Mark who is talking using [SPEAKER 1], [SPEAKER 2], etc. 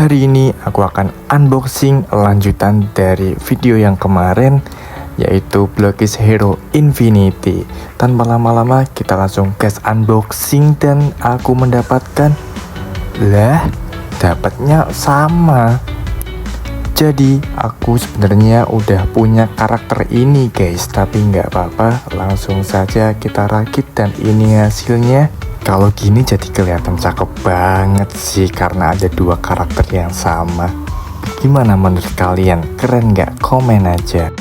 [SPEAKER 1] Hari ini aku akan unboxing lanjutan dari video yang kemarin, yaitu Blockis Hero Infinity. Tanpa lama-lama kita langsung gas unboxing dan aku mendapatkan dapatnya sama. Jadi aku sebenarnya udah punya karakter ini guys, tapi nggak apa-apa, langsung saja kita rakit dan ini hasilnya. Kalau gini jadi kelihatan cakep banget sih karena ada dua karakter yang sama. Gimana menurut kalian? Keren nggak? Komen aja.